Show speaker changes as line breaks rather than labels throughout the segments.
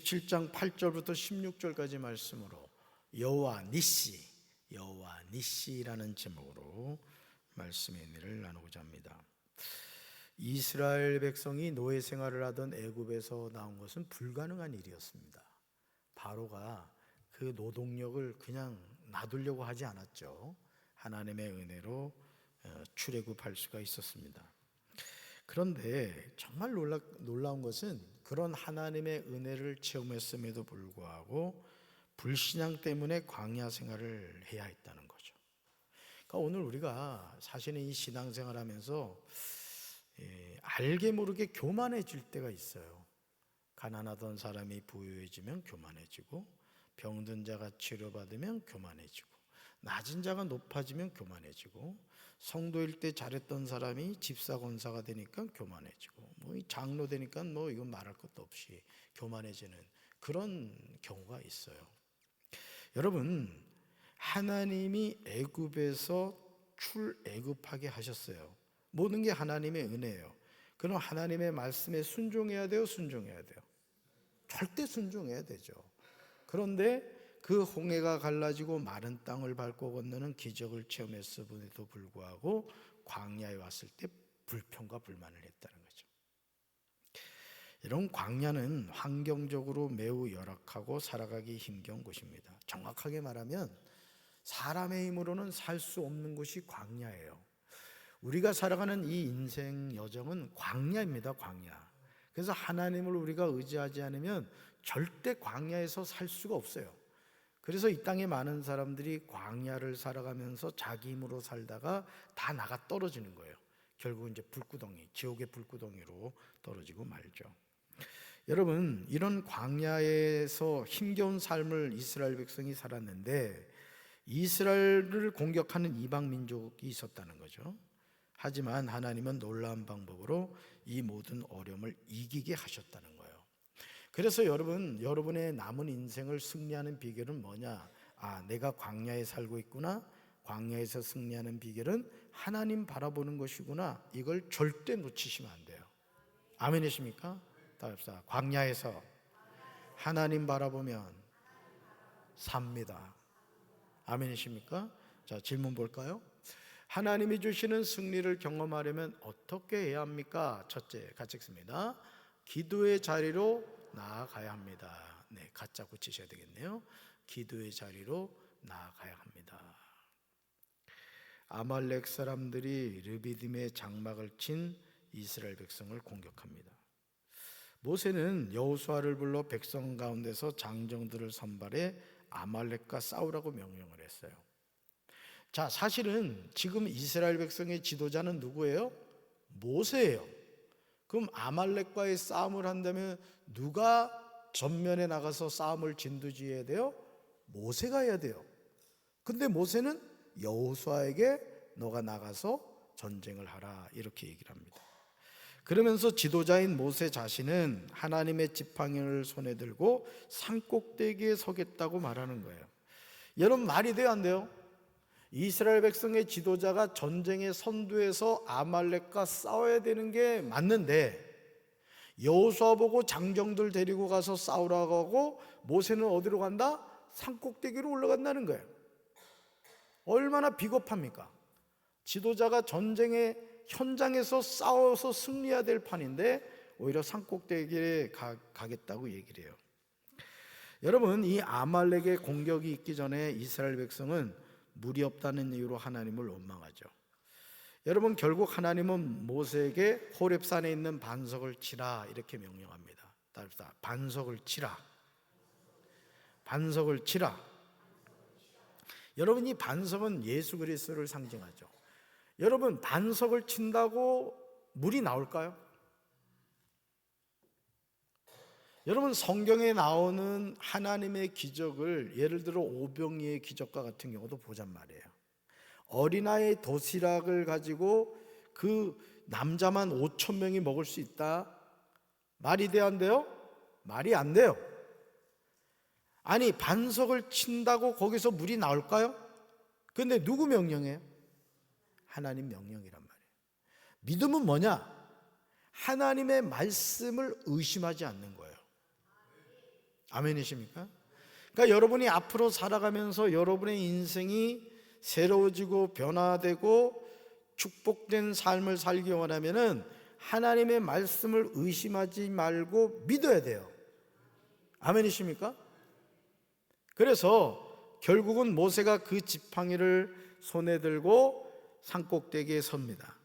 17장 8절부터 16절까지 말씀으로 여호와 니시라는 제목으로 말씀의 의미를 나누고자 합니다. 이스라엘 백성이 노예 생활을 하던 애굽에서 나온 것은 불가능한 일이었습니다. 바로가 그 노동력을 그냥 놔두려고 하지 않았죠. 하나님의 은혜로 출애굽할 수가 있었습니다. 그런데 정말 놀라운 것은 그런 하나님의 은혜를 체험했음에도 불구하고 불신앙 때문에 광야 생활을 해야 했다는 거죠. 그러니까 오늘 우리가 사실은 이 신앙생활 하면서 알게 모르게 교만해질 때가 있어요. 가난하던 사람이 부유해지면 교만해지고, 병든 자가 치료받으면 교만해지고, 낮은 자가 높아지면 교만해지고, 성도일 때 잘했던 사람이 집사 권사가 되니까 교만해지고, 장로 되니까 이건 말할 것도 없이 교만해지는 그런 경우가 있어요. 여러분, 하나님이 애굽에서 출애굽하게 하셨어요. 모든 게 하나님의 은혜예요. 그럼 하나님의 말씀에 순종해야 돼요? 순종해야 돼요? 절대 순종해야 되죠. 그런데 그 홍해가 갈라지고 마른 땅을 밟고 건너는 기적을 체험했음에도 불구하고 광야에 왔을 때 불평과 불만을 했다는 거죠. 이런 광야는 환경적으로 매우 열악하고 살아가기 힘겨운 곳입니다. 정확하게 말하면 사람의 힘으로는 살 수 없는 곳이 광야예요. 우리가 살아가는 이 인생 여정은 광야입니다. 광야. 그래서 하나님을 우리가 의지하지 않으면 절대 광야에서 살 수가 없어요. 그래서 이 땅에 많은 사람들이 광야를 살아가면서 자기 힘으로 살다가 다 나가 떨어지는 거예요. 결국 이제 불구덩이, 지옥의 불구덩이로 떨어지고 말죠. 여러분, 이런 광야에서 힘겨운 삶을 이스라엘 백성이 살았는데 이스라엘을 공격하는 이방 민족이 있었다는 거죠. 하지만 하나님은 놀라운 방법으로 이 모든 어려움을 이기게 하셨다는 거예요. 그래서 여러분의 남은 인생을 승리하는 비결은 뭐냐? 내가 광야에 살고 있구나. 광야에서 승리하는 비결은 하나님 바라보는 것이구나. 이걸 절대 놓치시면 안 돼요. 아멘이십니까? 따라합시다. 광야에서 하나님 바라보면 삽니다. 아멘이십니까? 자, 질문 볼까요? 하나님이 주시는 승리를 경험하려면 어떻게 해야 합니까? 첫째, 같이 읽습니다. 기도의 자리로 나아가야 합니다. 네, 가짜 고치셔야 되겠네요. 기도의 자리로 나아가야 합니다. 아말렉 사람들이 르비딤의 장막을 친 이스라엘 백성을 공격합니다. 모세는 여호수아를 불러 백성 가운데서 장정들을 선발해 아말렉과 싸우라고 명령을 했어요. 자, 사실은 지금 이스라엘 백성의 지도자는 누구예요? 모세예요. 그럼 아말렉과의 싸움을 한다면 누가 전면에 나가서 싸움을 진두지어야 돼요? 모세가 해야 돼요. 근데 모세는 여호수아에게 너가 나가서 전쟁을 하라 이렇게 얘기를 합니다. 그러면서 지도자인 모세 자신은 하나님의 지팡이를 손에 들고 산꼭대기에 서겠다고 말하는 거예요. 여러분, 말이 돼요, 안 돼요? 이스라엘 백성의 지도자가 전쟁의 선두에서 아말렉과 싸워야 되는 게 맞는데 여호수아 보고 장정들 데리고 가서 싸우라고 하고 모세는 어디로 간다? 산꼭대기로 올라간다는 거예요. 얼마나 비겁합니까? 지도자가 전쟁의 현장에서 싸워서 승리해야 될 판인데 오히려 산꼭대기에 가겠다고 얘기를 해요. 여러분, 이 아말렉의 공격이 있기 전에 이스라엘 백성은 물이 없다는 이유로 하나님을 원망하죠. 여러분, 결국 하나님은 모세에게 호렙산에 있는 반석을 치라 이렇게 명령합니다. 따릅시다. 반석을 치라. 반석을 치라. 여러분, 이 반석은 예수 그리스도를 상징하죠. 여러분, 반석을 친다고 물이 나올까요? 여러분, 성경에 나오는 하나님의 기적을 예를 들어 오병이의 기적과 같은 경우도 보잔 말이에요. 어린아이 도시락을 가지고 그 남자만 5,000명이 먹을 수 있다. 말이 돼요, 안 돼요? 말이 안 돼요. 아니, 반석을 친다고 거기서 물이 나올까요? 근데 누구 명령이에요? 하나님 명령이란 말이에요. 믿음은 뭐냐? 하나님의 말씀을 의심하지 않는 거예요. 아멘이십니까? 그러니까 여러분이 앞으로 살아가면서 여러분의 인생이 새로워지고 변화되고 축복된 삶을 살기 원하면은 하나님의 말씀을 의심하지 말고 믿어야 돼요. 아멘이십니까? 그래서 결국은 모세가 그 지팡이를 손에 들고 산꼭대기에 섭니다.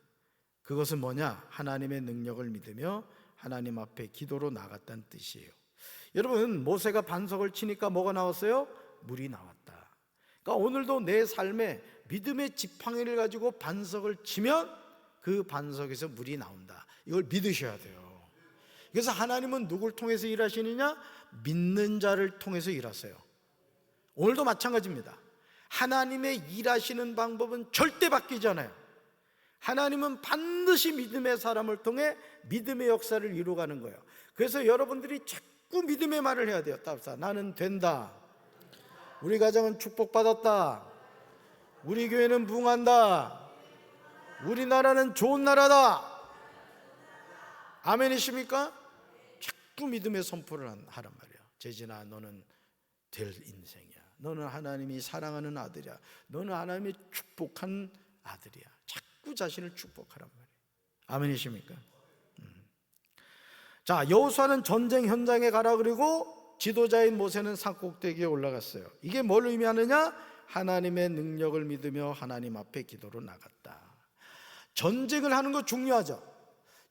그것은 뭐냐? 하나님의 능력을 믿으며 하나님 앞에 기도로 나갔다는 뜻이에요. 여러분, 모세가 반석을 치니까 뭐가 나왔어요? 물이 나왔다. 그러니까 오늘도 내 삶에 믿음의 지팡이를 가지고 반석을 치면 그 반석에서 물이 나온다. 이걸 믿으셔야 돼요. 그래서 하나님은 누굴 통해서 일하시느냐? 믿는 자를 통해서 일하세요. 오늘도 마찬가지입니다. 하나님의 일하시는 방법은 절대 바뀌지 않아요. 하나님은 반드시 믿음의 사람을 통해 믿음의 역사를 이루어가는 거예요. 그래서 여러분들이 자꾸 믿음의 말을 해야 돼요. 따라서 나는 된다. 우리 가정은 축복받았다. 우리 교회는 부흥한다. 우리나라는 좋은 나라다. 아멘이십니까? 자꾸 믿음의 선포를 하란 말이에요. 재진아, 너는 될 인생이야. 너는 하나님이 사랑하는 아들이야. 너는 하나님이 축복한 아들이야. 자꾸 자신을 축복하란 말이에요. 아멘이십니까? 자, 여호수아는 전쟁 현장에 가라 그리고 지도자인 모세는 산꼭대기에 올라갔어요. 이게 뭘 의미하느냐? 하나님의 능력을 믿으며 하나님 앞에 기도로 나갔다. 전쟁을 하는 거 중요하죠.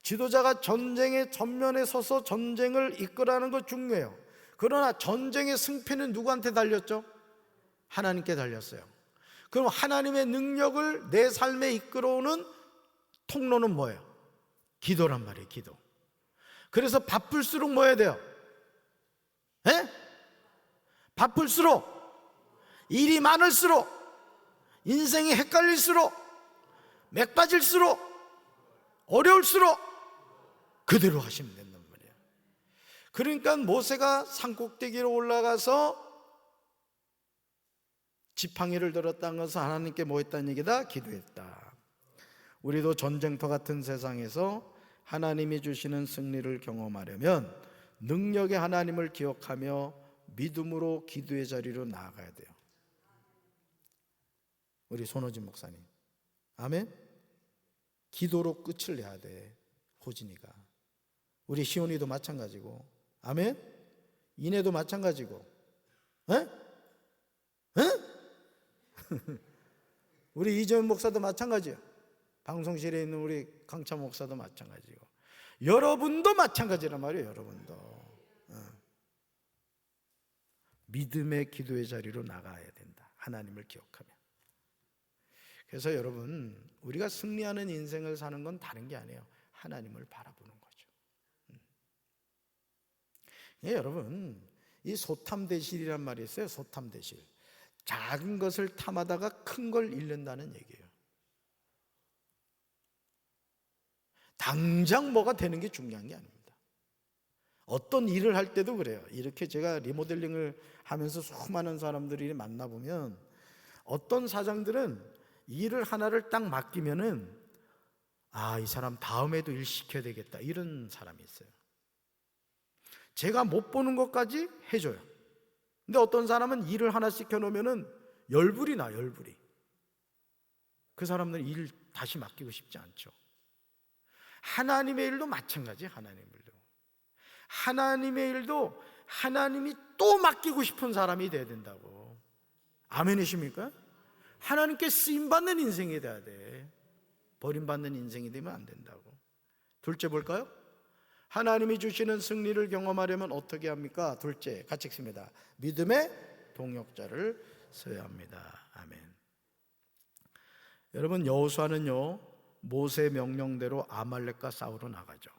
지도자가 전쟁의 전면에 서서 전쟁을 이끌어가는 거 중요해요. 그러나 전쟁의 승패는 누구한테 달렸죠? 하나님께 달렸어요. 그럼 하나님의 능력을 내 삶에 이끌어오는 통로는 뭐예요? 기도란 말이에요. 기도. 그래서 바쁠수록 뭐 해야 돼요? 바쁠수록, 일이 많을수록, 인생이 헷갈릴수록, 맥 빠질수록, 어려울수록 그대로 하시면 된단 말이에요. 그러니까 모세가 산꼭대기로 올라가서 지팡이를 들었다는 것은 하나님께 뭐 했다는 얘기다? 기도했다. 우리도 전쟁터 같은 세상에서 하나님이 주시는 승리를 경험하려면 능력의 하나님을 기억하며 믿음으로 기도의 자리로 나아가야 돼요. 우리 손호진 목사님, 아멘? 기도로 끝을 내야 돼. 호진이가, 우리 시온이도 마찬가지고, 아멘? 이내도 마찬가지고, 우리 이재훈 목사도 마찬가지예요. 방송실에 있는 우리 강차 목사도 마찬가지고, 여러분도 마찬가지란 말이에요. 여러분도 믿음의 기도의 자리로 나가야 된다. 하나님을 기억하며. 그래서 여러분, 우리가 승리하는 인생을 사는 건 다른 게 아니에요. 하나님을 바라보는 거죠. 여러분, 이 소탐대실이란 말이 있어요. 소탐대실. 작은 것을 탐하다가 큰 걸 잃는다는 얘기예요. 당장 뭐가 되는 게 중요한 게 아닙니다. 어떤 일을 할 때도 그래요. 이렇게 제가 리모델링을 하면서 수많은 사람들이 만나보면 어떤 사장들은 일을 하나를 딱 맡기면은 이 사람 다음에도 일 시켜야 되겠다, 이런 사람이 있어요. 제가 못 보는 것까지 해줘요. 근데 어떤 사람은 일을 하나 시켜놓으면은 열불이 나, 열불이. 그 사람들은 일 다시 맡기고 싶지 않죠. 하나님의 일도 마찬가지예요. 하나님의 일도 하나님이 또 맡기고 싶은 사람이 돼야 된다고. 아멘이십니까? 하나님께 쓰임받는 인생이 돼야 돼. 버림받는 인생이 되면 안 된다고. 둘째 볼까요? 하나님이 주시는 승리를 경험하려면 어떻게 합니까? 둘째, 같이 읽습니다. 믿음의 동역자를 서야 합니다. 아멘. 여러분, 여호수아는요, 모세 명령대로 아말렉과 싸우러 나가죠.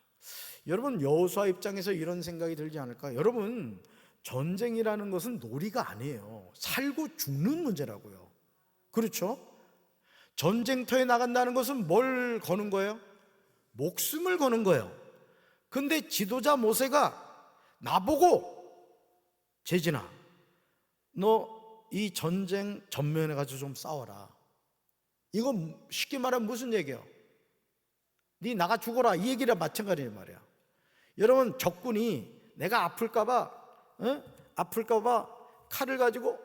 여러분, 여호수아 입장에서 이런 생각이 들지 않을까요? 여러분, 전쟁이라는 것은 놀이가 아니에요. 살고 죽는 문제라고요. 그렇죠? 전쟁터에 나간다는 것은 뭘 거는 거예요? 목숨을 거는 거예요. 근데 지도자 모세가 나보고, 재진아, 너 이 전쟁 전면에 가서 좀 싸워라. 이거 쉽게 말하면 무슨 얘기예요? 네 나가 죽어라, 이 얘기랑 마찬가지란 말이야. 여러분, 적군이 내가 아플까봐 아플까봐 칼을 가지고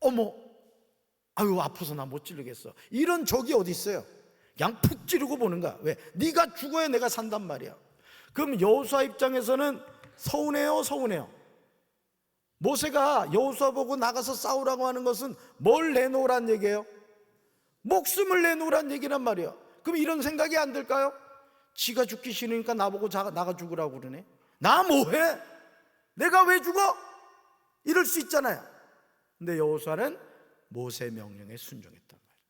어머, 아유 아파서 나 못 찌르겠어, 이런 적이 어디 있어요? 그냥 푹 찌르고 보는 거야. 왜? 네가 죽어야 내가 산단 말이야. 그럼 여호수아 입장에서는 서운해요, 서운해요? 모세가 여호수아 보고 나가서 싸우라고 하는 것은 뭘 내놓으란 얘기예요? 목숨을 내놓으란 얘기란 말이야. 그럼 이런 생각이 안 들까요? 지가 죽기 싫으니까 나보고 나가 죽으라고 그러네. 나 뭐해? 내가 왜 죽어? 이럴 수 있잖아요. 근데 여호수아는 모세 명령에 순종했단 말이에요.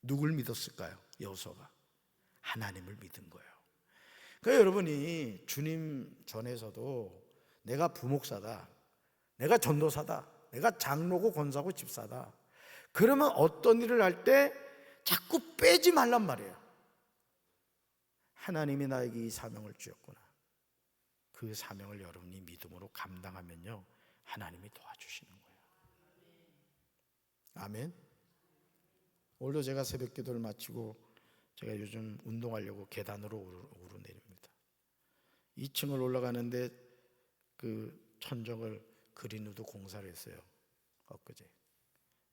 누굴 믿었을까요? 여호수아가 하나님을 믿은 거예요. 그러니까 여러분이 주님 전에서도 내가 부목사다, 내가 전도사다, 내가 장로고 권사고 집사다, 그러면 어떤 일을 할 때 자꾸 빼지 말란 말이에요. 하나님이 나에게 이 사명을 주었구나, 그 사명을 여러분이 믿음으로 감당하면요, 하나님이 도와주시는 거예요. 아멘. 오늘도 제가 새벽 기도를 마치고 제가 요즘 운동하려고 계단으로 오르내립니다. 2층을 올라가는데 그 천정을 그린 후도 공사를 했어요. 엊그제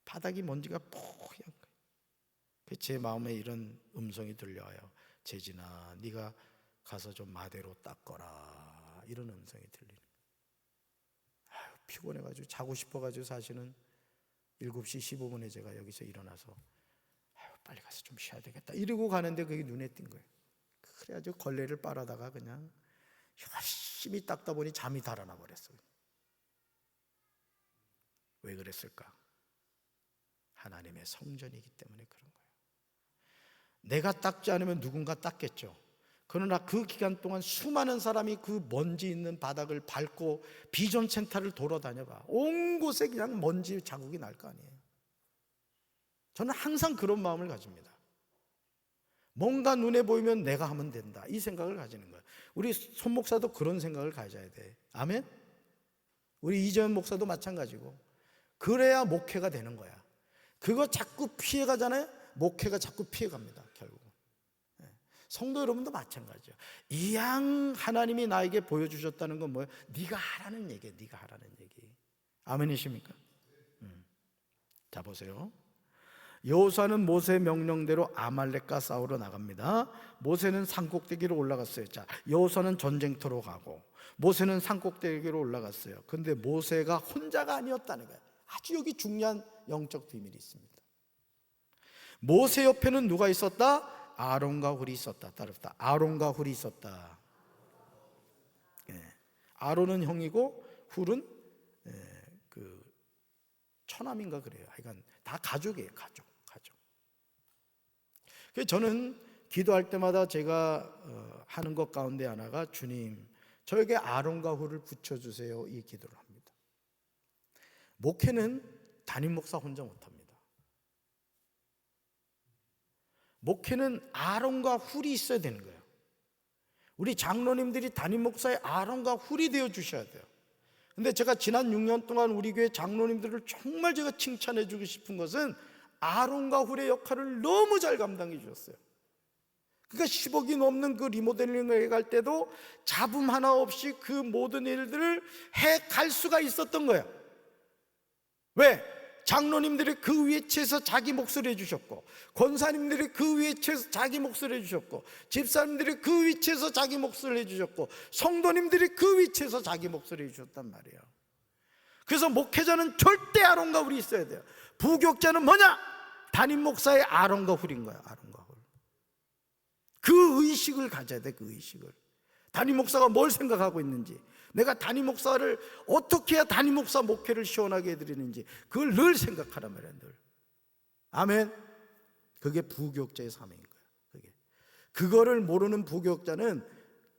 바닥이 먼지가 뽀얀 거예요. 제 마음에 이런 음성이 들려와요. 재진아, 네가 가서 좀 마대로 닦거라, 이런 음성이 들리는 거예요. 아유, 피곤해가지고 자고 싶어가지고 사실은 7시 15분에 제가 여기서 일어나서 아유, 빨리 가서 좀 쉬어야 되겠다 이러고 가는데 그게 눈에 띈 거예요. 그래가지고 걸레를 빨아다가 그냥 열심히 닦다 보니 잠이 달아나 버렸어요. 왜 그랬을까? 하나님의 성전이기 때문에 그런 거예요. 내가 닦지 않으면 누군가 닦겠죠. 그러나 그 기간 동안 수많은 사람이 그 먼지 있는 바닥을 밟고 비전 센터를 돌아다녀봐. 온 곳에 그냥 먼지 자국이 날 거 아니에요. 저는 항상 그런 마음을 가집니다. 뭔가 눈에 보이면 내가 하면 된다, 이 생각을 가지는 거예요. 우리 손 목사도 그런 생각을 가져야 돼. 아멘. 우리 이재현 목사도 마찬가지고. 그래야 목회가 되는 거야. 그거 자꾸 피해가잖아요. 목회가 자꾸 피해갑니다, 결국은. 성도 여러분도 마찬가지죠. 이왕 하나님이 나에게 보여주셨다는 건 뭐예요? 네가 하라는 얘기예요. 네가 하라는 얘기. 아멘이십니까? 자, 보세요. 여호수아는 모세 명령대로 아말렉과 싸우러 나갑니다. 모세는 산꼭대기로 올라갔어요. 자, 여호수아는 전쟁터로 가고 모세는 산꼭대기로 올라갔어요. 근데 모세가 혼자가 아니었다는 거예요. 아주 여기 중요한 영적 비밀이 있습니다. 모세 옆에는 누가 있었다? 아론과 훌이 있었다. 따릅니다. 아론과 훌이 있었다. 아론은 형이고 훌은 그 처남인가 그래요. 하여간 다 가족이에요. 가족. 그래서 저는 기도할 때마다 제가 하는 것 가운데 하나가, 주님, 저에게 아론과 훌을 붙여주세요, 이 기도를 합니다. 목회는 담임 목사 혼자 못합니다. 목회는 아론과 훌이 있어야 되는 거예요. 우리 장로님들이 담임 목사의 아론과 훌이 되어 주셔야 돼요. 근데 제가 지난 6년 동안 우리 교회 장로님들을 정말 제가 칭찬해 주고 싶은 것은 아론과 훌의 역할을 너무 잘 감당해 주셨어요. 그러니까 10억이 넘는 그 리모델링을 갈 때도 잡음 하나 없이 그 모든 일들을 해 갈 수가 있었던 거예요. 왜? 장로님들이 그 위치에서 자기 몫을 해주셨고, 권사님들이 그 위치에서 자기 몫을 해주셨고, 집사님들이 그 위치에서 자기 몫을 해주셨고, 성도님들이 그 위치에서 자기 몫을 해주셨단 말이에요. 그래서 목회자는 절대 아론과 훌이 있어야 돼요. 부교육자는 뭐냐? 담임 목사의 아론과 훌인 거야. 아론과 훌. 그 의식을 가져야 돼. 그 의식을. 담임 목사가 뭘 생각하고 있는지, 내가 담임 목사를 어떻게 해야 담임 목사 목회를 시원하게 해드리는지, 그걸 늘 생각하란 말이야. 늘. 아멘. 그게 부교육자의 사명인 거야. 그거를 모르는 부교육자는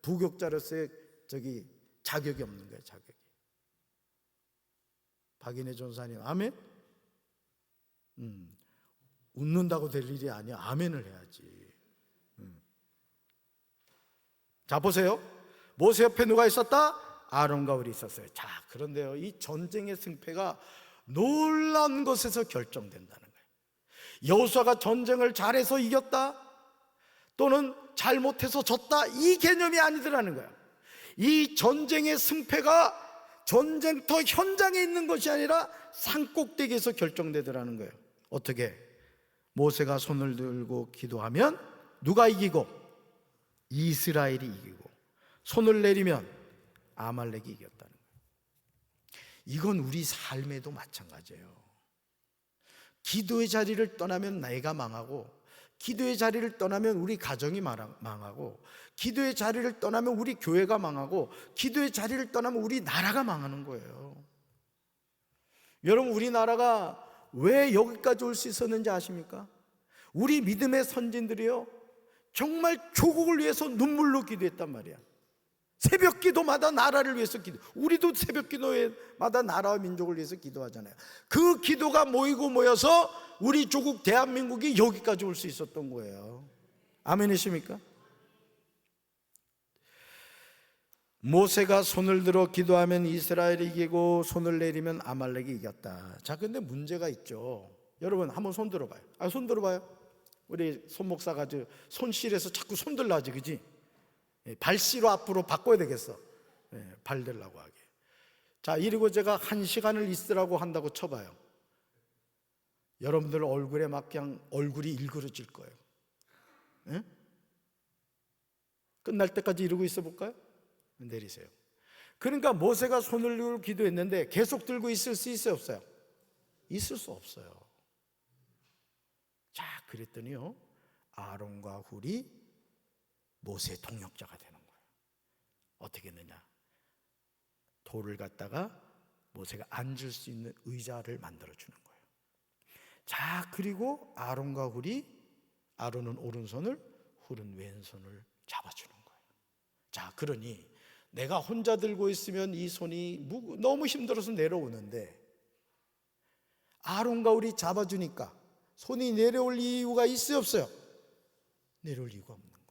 부교육자로서의 자격이 없는 거야. 자격이. 박인혜 전사님, 아멘. 웃는다고 될 일이 아니야. 아멘을 해야지. 자, 보세요. 모세 옆에 누가 있었다? 아론과 훌이 있었어요. 자, 그런데요, 이 전쟁의 승패가 놀라운 것에서 결정된다는 거예요. 여호수아가 전쟁을 잘해서 이겼다, 또는 잘못해서 졌다, 이 개념이 아니더라는 거예요. 이 전쟁의 승패가 전쟁터 현장에 있는 것이 아니라 산꼭대기에서 결정되더라는 거예요. 어떻게? 모세가 손을 들고 기도하면 누가 이기고? 이스라엘이 이기고, 손을 내리면 아말렉이 이겼다는 거예요. 이건 우리 삶에도 마찬가지예요. 기도의 자리를 떠나면 내가 망하고, 기도의 자리를 떠나면 우리 가정이 망하고, 기도의 자리를 떠나면 우리 교회가 망하고, 기도의 자리를 떠나면 우리 나라가 망하는 거예요. 여러분, 우리나라가 왜 여기까지 올 수 있었는지 아십니까? 우리 믿음의 선진들이요, 정말 조국을 위해서 눈물로 기도했단 말이야. 새벽 기도마다 나라를 위해서 우리도 새벽 기도마다 나라와 민족을 위해서 기도하잖아요. 그 기도가 모여서 우리 조국 대한민국이 여기까지 올 수 있었던 거예요. 아멘이십니까? 모세가 손을 들어 기도하면 이스라엘이 이기고 손을 내리면 아말렉이 이겼다. 자, 근데 문제가 있죠. 여러분 한번 손 들어봐요. 손 들어봐요. 우리 손 목사가 손실에서 자꾸 손 들라 하지, 그지? 발씨로 앞으로 바꿔야 되겠어. 발 들라고 하게. 자, 이러고 제가 1시간을 있으라고 한다고 쳐봐요. 여러분들 얼굴에 막 그냥 얼굴이 일그러질 거예요. 예? 끝날 때까지 이러고 있어 볼까요? 내리세요. 그러니까 모세가 손을 들고 기도했는데 계속 들고 있을 수 있어요, 없어요? 있을 수 없어요. 자, 그랬더니요, 아론과 훌이 모세의 동역자가 되는 거예요. 어떻게 했느냐? 돌을 갖다가 모세가 앉을 수 있는 의자를 만들어 주는 거예요. 자, 그리고 아론과 훌이, 아론은 오른손을, 훌은 왼손을 잡아주는 거예요. 자, 그러니 내가 혼자 들고 있으면 이 손이 너무 힘들어서 내려오는데, 아론과 훌이 잡아주니까 손이 내려올 이유가 있어요, 없어요? 내려올 이유가 없는 거예요.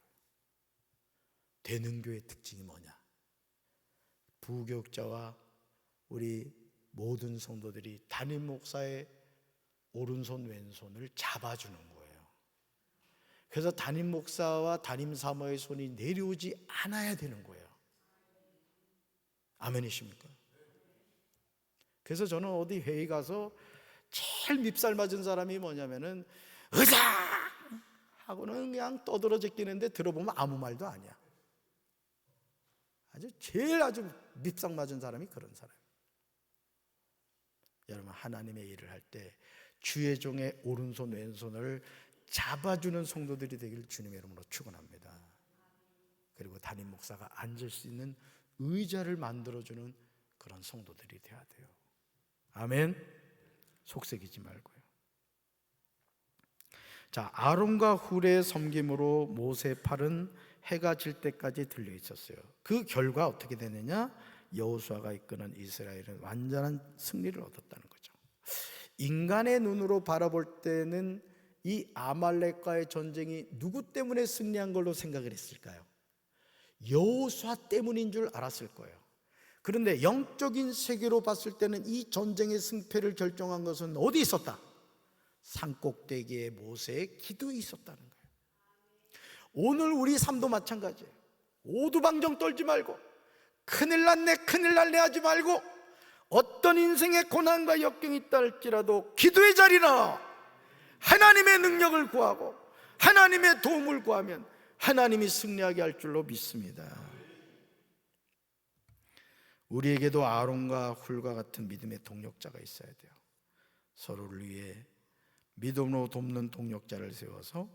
대능교의 특징이 뭐냐? 부교육자와 우리 모든 성도들이 담임 목사의 오른손 왼손을 잡아주는 거예요. 그래서 담임 목사와 담임 사모의 손이 내려오지 않아야 되는 거예요. 아멘이십니까? 그래서 저는 어디 회의 가서 제일 밉살 맞은 사람이 뭐냐면은 의장 하고는 그냥 떠들어 제끼는데 들어보면 아무 말도 아니야. 아주 밉상 맞은 사람이 그런 사람이에요. 여러분, 하나님의 일을 할 때 주의 종의 오른손 왼손을 잡아주는 성도들이 되기를 주님의 이름으로 축원합니다. 그리고 담임 목사가 앉을 수 있는 의자를 만들어주는 그런 성도들이 돼야 돼요. 아멘. 속색이지 말고요. 자, 아론과 훌의 섬김으로 모세의 팔은 해가 질 때까지 들려 있었어요. 그 결과 어떻게 되느냐? 여호수아가 이끄는 이스라엘은 완전한 승리를 얻었다는 거죠. 인간의 눈으로 바라볼 때는 이 아말렉과의 전쟁이 누구 때문에 승리한 걸로 생각을 했을까요? 여호수아 때문인 줄 알았을 거예요. 그런데 영적인 세계로 봤을 때는 이 전쟁의 승패를 결정한 것은 어디 있었다? 산꼭대기에 모세의 기도에 있었다는 거예요. 오늘 우리 삶도 마찬가지예요. 오두방정 떨지 말고, 큰일 났네 큰일 날래 하지 말고, 어떤 인생의 고난과 역경이 있다 할지라도 기도의 자리나 하나님의 능력을 구하고 하나님의 도움을 구하면 하나님이 승리하게 할 줄로 믿습니다. 우리에게도 아론과 훌과 같은 믿음의 동력자가 있어야 돼요. 서로를 위해 믿음으로 돕는 동력자를 세워서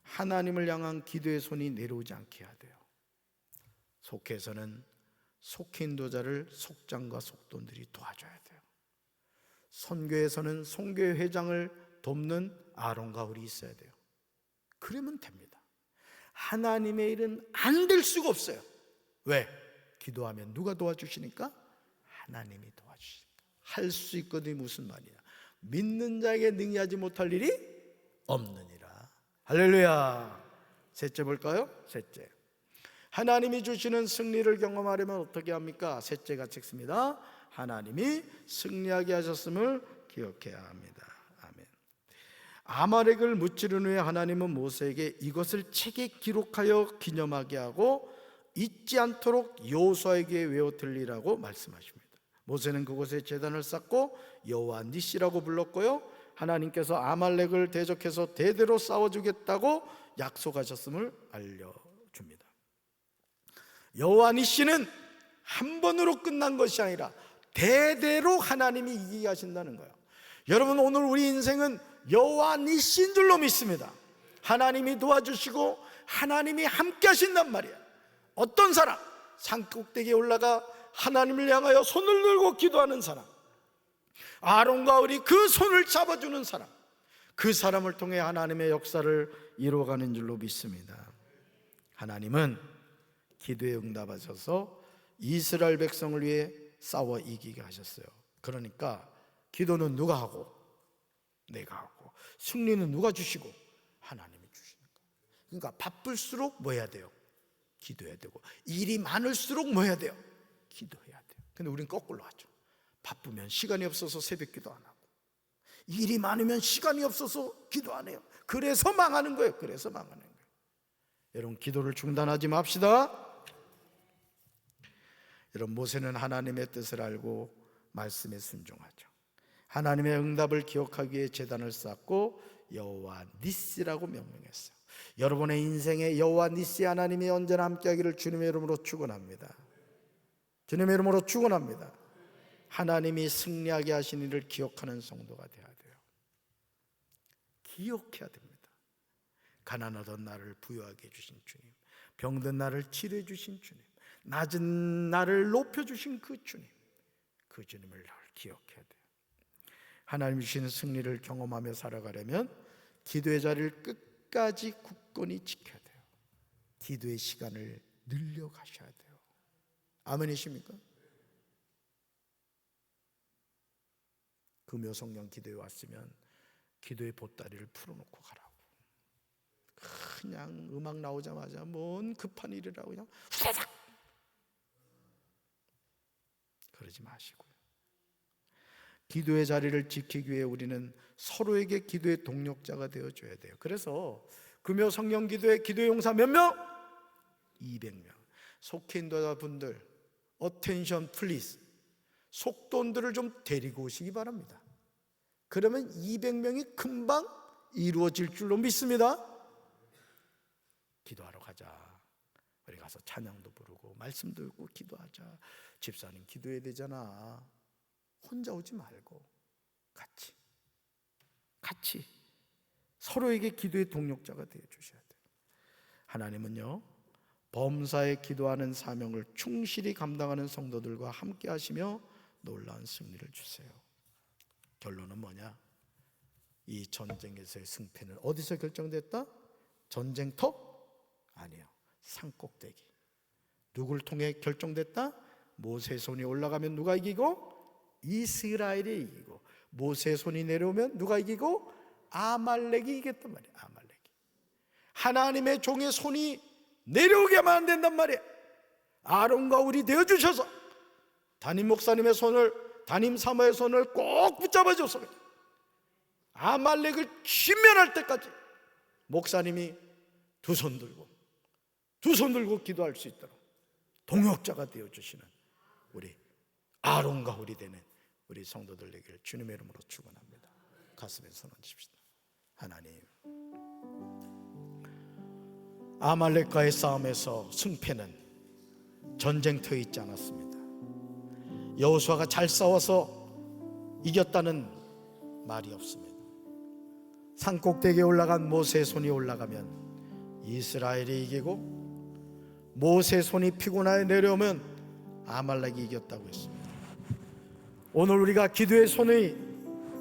하나님을 향한 기도의 손이 내려오지 않게 해야 돼요. 속회에서는 속회 인도자를 속장과 속돈들이 도와줘야 돼요. 선교에서는 선교회 회장을 돕는 아론과 훌이 있어야 돼요. 그러면 됩니다. 하나님의 일은 안 될 수가 없어요. 왜? 기도하면 누가 도와주시니까? 하나님이 도와주시니까. 할 수 있거든요. 무슨 말이야? 믿는 자에게 능히하지 못할 일이 없느니라. 할렐루야. 셋째 볼까요? 셋째, 하나님이 주시는 승리를 경험하려면 어떻게 합니까? 셋째가 찍습니다. 하나님이 승리하게 하셨음을 기억해야 합니다. 아멘. 아말렉을 무찌른 후에 하나님은 모세에게 이것을 책에 기록하여 기념하게 하고 잊지 않도록 여호수아에게 외워 들리라고 말씀하십니다. 모세는 그곳에 제단을 쌓고 여호와 니시라고 불렀고요, 하나님께서 아말렉을 대적해서 대대로 싸워주겠다고 약속하셨음을 알려줍니다. 여호와 니시는 한 번으로 끝난 것이 아니라 대대로 하나님이 이기게 하신다는 거예요. 여러분, 오늘 우리 인생은 여호와 니시인 줄로 믿습니다. 하나님이 도와주시고 하나님이 함께 하신단 말이에요. 어떤 사람? 산꼭대기에 올라가 하나님을 향하여 손을 들고 기도하는 사람, 아론과 울이 그 손을 잡아주는 사람, 그 사람을 통해 하나님의 역사를 이루어가는 줄로 믿습니다. 하나님은 기도에 응답하셔서 이스라엘 백성을 위해 싸워 이기게 하셨어요. 그러니까 기도는 누가 하고? 내가 하고. 승리는 누가 주시고? 하나님이 주시는 거예요. 그러니까 바쁠수록 뭐 해야 돼요? 기도해야 되고, 일이 많을수록 뭐 해야 돼요? 기도해야 돼요. 근데 우린 거꾸로 하죠. 바쁘면 시간이 없어서 새벽 기도 안 하고, 일이 많으면 시간이 없어서 기도 안 해요. 그래서 망하는 거예요. 그래서 망하는 거예요. 여러분, 기도를 중단하지 맙시다. 여러분, 모세는 하나님의 뜻을 알고 말씀에 순종하죠. 하나님의 응답을 기억하기 위해 제단을 쌓고 여호와 니시라고 명명했어요. 여러분의 인생에 여호와 니시 하나님이 언제나 함께하기를 주님의 이름으로 축원합니다. 주님의 이름으로 축원합니다. 하나님이 승리하게 하신 일을 기억하는 성도가 되어야 돼요. 기억해야 됩니다. 가난하던 나를 부유하게 해주신 주님, 병든 나를 치료해 주신 주님, 낮은 나를 높여주신 그 주님, 그 주님을 늘 기억해야 돼요. 하나님 주신 승리를 경험하며 살아가려면 기도의 자리를 끝까지 굳건히 지켜야 돼요. 기도의 시간을 늘려가셔야 돼요. 아멘이십니까? 금요 성령 기도에 왔으면 기도의 보따리를 풀어놓고 가라고. 그냥 음악 나오자마자 뭔 급한 일이라고 그냥 후다닥 그러지 마시고요. 기도의 자리를 지키기 위해 우리는 서로에게 기도의 동력자가 되어줘야 돼요. 그래서 금요 성령 기도의 기도 용사 몇 명? 200명. 속해 있는 분들, 어텐션 플리즈, 속돈들을 좀 데리고 오시기 바랍니다. 그러면 200명이 금방 이루어질 줄로 믿습니다. 기도하러 가자. 우리 가서 찬양도 부르고 말씀도 읽고 기도하자. 집사님 기도해야 되잖아. 혼자 오지 말고 같이 서로에게 기도의 동력자가 되어 주셔야 돼요. 하나님은요, 범사에 기도하는 사명을 충실히 감당하는 성도들과 함께 하시며 놀라운 승리를 주세요. 결론은 뭐냐? 이 전쟁에서의 승패는 어디서 결정됐다? 전쟁터? 아니에요. 산꼭대기. 누굴 통해 결정됐다? 모세의 손이 올라가면 누가 이기고? 이스라엘이 이기고, 모세의 손이 내려오면 누가 이기고? 아말렉이 이겼단 말이에요. 아말렉이. 하나님의 종의 손이 내려오게만 안 된단 말이에요. 아론과 울이 되어주셔서 담임 목사님의 손을, 담임 사모의 손을 꼭 붙잡아줘서 아말렉을 진멸할 때까지 목사님이 두 손 들고 기도할 수 있도록 동역자가 되어주시는 우리 아론과 울이 되는 우리 성도들 되기를 주님의 이름으로 축원합니다. 가슴에 손 얹읍시다. 하나님, 아말렉과의 싸움에서 승패는 전쟁터에 있지 않았습니다. 여호수아가 잘 싸워서 이겼다는 말이 없습니다. 산꼭대기에 올라간 모세의 손이 올라가면 이스라엘이 이기고, 모세의 손이 피곤하여 내려오면 아말렉이 이겼다고 했습니다. 오늘 우리가 기도의 손이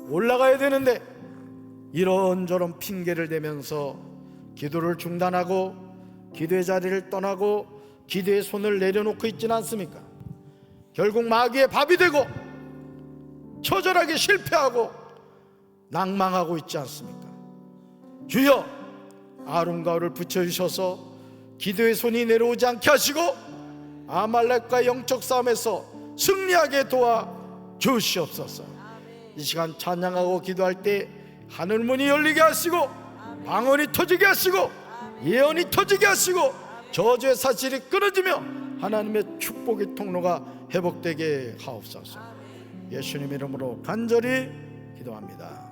올라가야 되는데 이런저런 핑계를 대면서 기도를 중단하고 기도의 자리를 떠나고 기도의 손을 내려놓고 있지는 않습니까? 결국 마귀의 밥이 되고 처절하게 실패하고 낭망하고 있지 않습니까? 주여, 아론과 울을 붙여주셔서 기도의 손이 내려오지 않게 하시고 아말렉과 영적 싸움에서 승리하게 도와주시옵소서. 이 시간 찬양하고 기도할 때 하늘 문이 열리게 하시고 방언이 터지게 하시고 예언이 터지게 하시고 저주의 사실이 끊어지며 하나님의 축복의 통로가 회복되게 하옵소서. 예수님 이름으로 간절히 기도합니다.